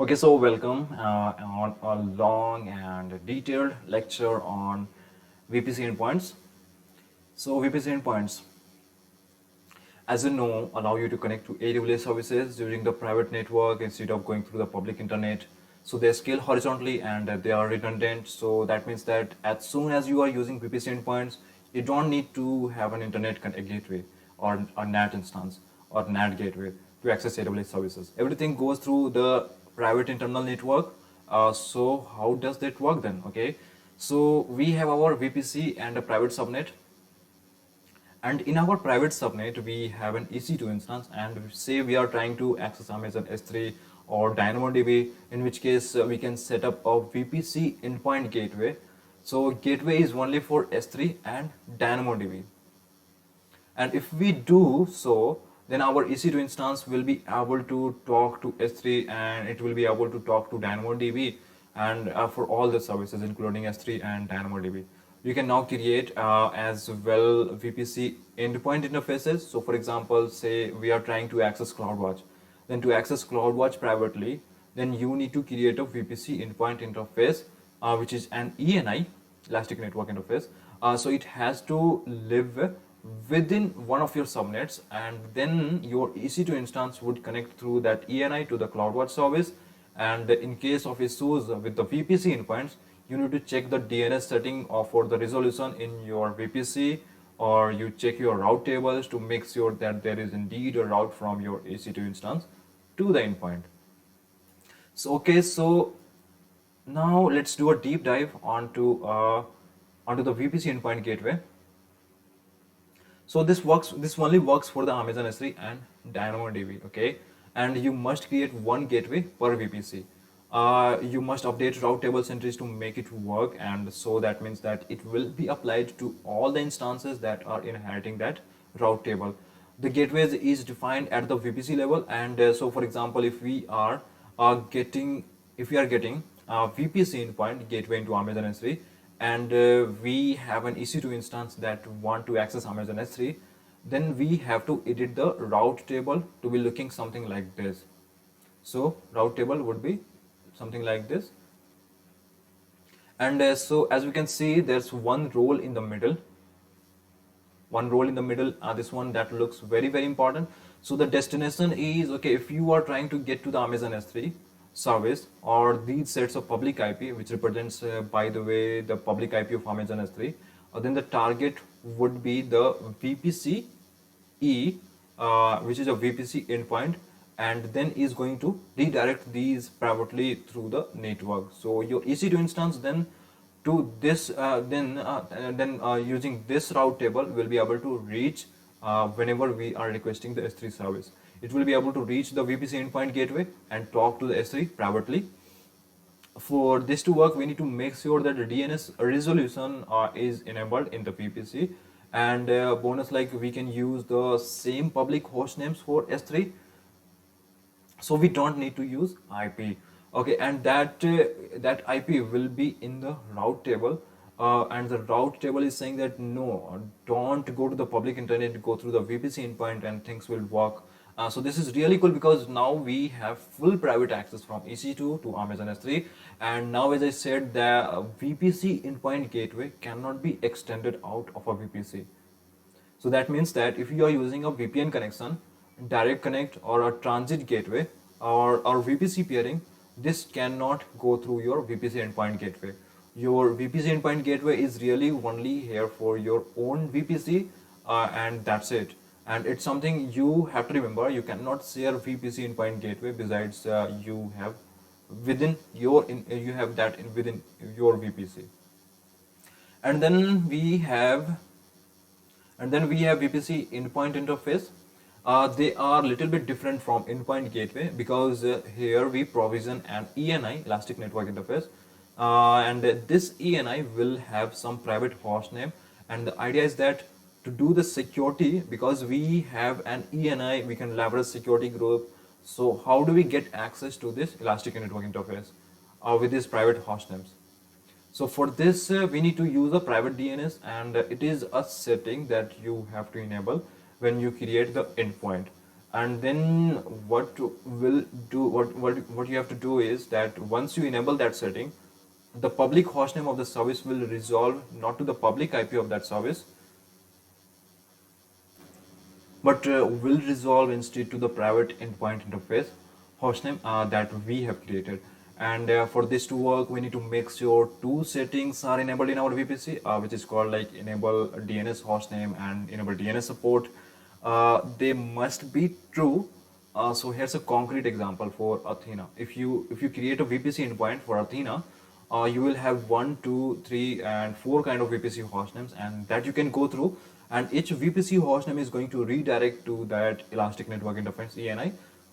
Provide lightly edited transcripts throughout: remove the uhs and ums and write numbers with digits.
Okay, so welcome on a long and detailed lecture on VPC endpoints. So VPC endpoints, as you know, allow you to connect to AWS services using the private network instead of going through the public internet. So they scale horizontally and they are redundant. So that means that as soon as you are using VPC endpoints, you don't need to have an internet gateway or a NAT instance or NAT gateway to access AWS services. Everything goes through the private internal network. So how does that work then? Okay, so we have our VPC and a private subnet, and in our private subnet we have an EC2 instance, and say we are trying to access Amazon S3 or DynamoDB, in which case we can set up a VPC Endpoint Gateway. So gateway is only for S3 and DynamoDB, and if we do so, then our EC2 instance will be able to talk to S3 and it will be able to talk to DynamoDB and for all the services including S3 and DynamoDB. You can now create as well VPC endpoint interfaces. So for example, say we are trying to access CloudWatch. Then to access CloudWatch privately, then you need to create a VPC endpoint interface, which is an ENI, Elastic Network Interface. So it has to live within one of your subnets, and then your EC2 instance would connect through that ENI to the CloudWatch service. And in case of issues with the VPC endpoints, you need to check the DNS setting for the resolution in your VPC, or you check your route tables to make sure that there is indeed a route from your EC2 instance to the endpoint. So okay, so now let's do a deep dive onto the VPC endpoint gateway. So this only works for the Amazon S3 and DynamoDB, okay? And you must create one gateway per VPC. You must update route table entries to make it work, and so that means that it will be applied to all the instances that are inheriting that route table. The gateways is defined at the VPC level, and so for example, if we are getting VPC endpoint gateway into Amazon S3, and we have an EC2 instance that want to access Amazon S3, then we have to edit the route table to be looking something like this. So route table would be something like this, and so as we can see, there's one role in the middle, this one that looks very important. So the destination is, okay, if you are trying to get to the Amazon S3 service or these sets of public IP, which represents by the way the public IP of Amazon S3, then the target would be the VPC E, which is a VPC endpoint, and then is going to redirect these privately through the network. So your EC2 instance then to this using this route table will be able to reach whenever we are requesting the S3 service. It will be able to reach the VPC endpoint gateway and talk to the S3 privately. For this to work, we need to make sure that the DNS resolution is enabled in the VPC, and bonus, like we can use the same public host names for S3, so we don't need to use IP. Okay, and that IP will be in the route table, and the route table is saying that no, don't go to the public internet, go through the VPC endpoint and things will work. So this is really cool because now we have full private access from EC2 to Amazon S3, and now, as I said, the VPC endpoint gateway cannot be extended out of a VPC. So that means that if you are using a VPN connection, direct connect, or a transit gateway, or VPC peering, this cannot go through your VPC endpoint gateway. Your VPC endpoint gateway is really only here for your own VPC, and that's it. And it's something you have to remember. You cannot share VPC endpoint gateway besides you have within your within your VPC. And then we have VPC endpoint interface. They are a little bit different from endpoint gateway because here we provision an ENI, Elastic Network Interface, and this ENI will have some private host name, and the idea is that to do the security, because we have an ENI, we can leverage security group. So how do we get access to this Elastic Network Interface with these private host names? So for this we need to use a private DNS, and it is a setting that you have to enable when you create the endpoint. And then what will do what you have to do is that once you enable that setting, the public hostname of the service will resolve not to the public IP of that service, but will resolve instead to the private endpoint interface hostname that we have created. And for this to work, we need to make sure two settings are enabled in our VPC, which is called like enable DNS hostname and enable DNS support. They must be true. So here's a concrete example for Athena. If you create a VPC endpoint for Athena, you will have 1, 2, 3, and 4 kind of VPC hostnames, and that you can go through. And each VPC hostname is going to redirect to that Elastic Network Interface ENI.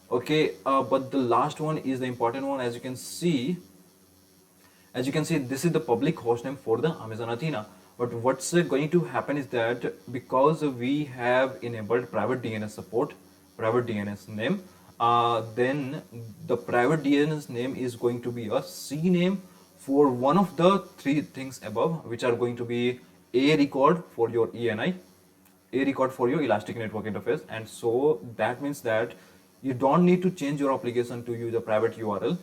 Okay, but the last one is the important one. As you can see, this is the public hostname for the Amazon Athena. But what's going to happen is that because we have enabled private DNS support, private DNS name, then the private DNS name is going to be a CNAME for one of the 3 things above, which are going to be a record for your ENI, a record for your Elastic Network Interface. And so that means that you don't need to change your application to use a private URL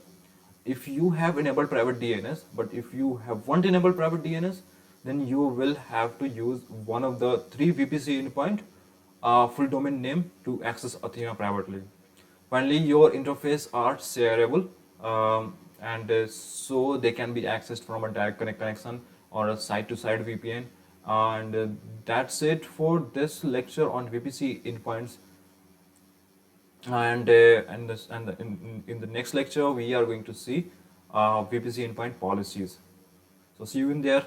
if you have enabled private DNS. But if you haven't enabled private DNS, then you will have to use one of the 3 VPC endpoint full domain name to access Athena privately. Finally, your interface are shareable, and so they can be accessed from a direct connection or a site-to-site VPN. And that's it for this lecture on VPC endpoints. And in the next lecture, we are going to see VPC endpoint policies. So see you in there.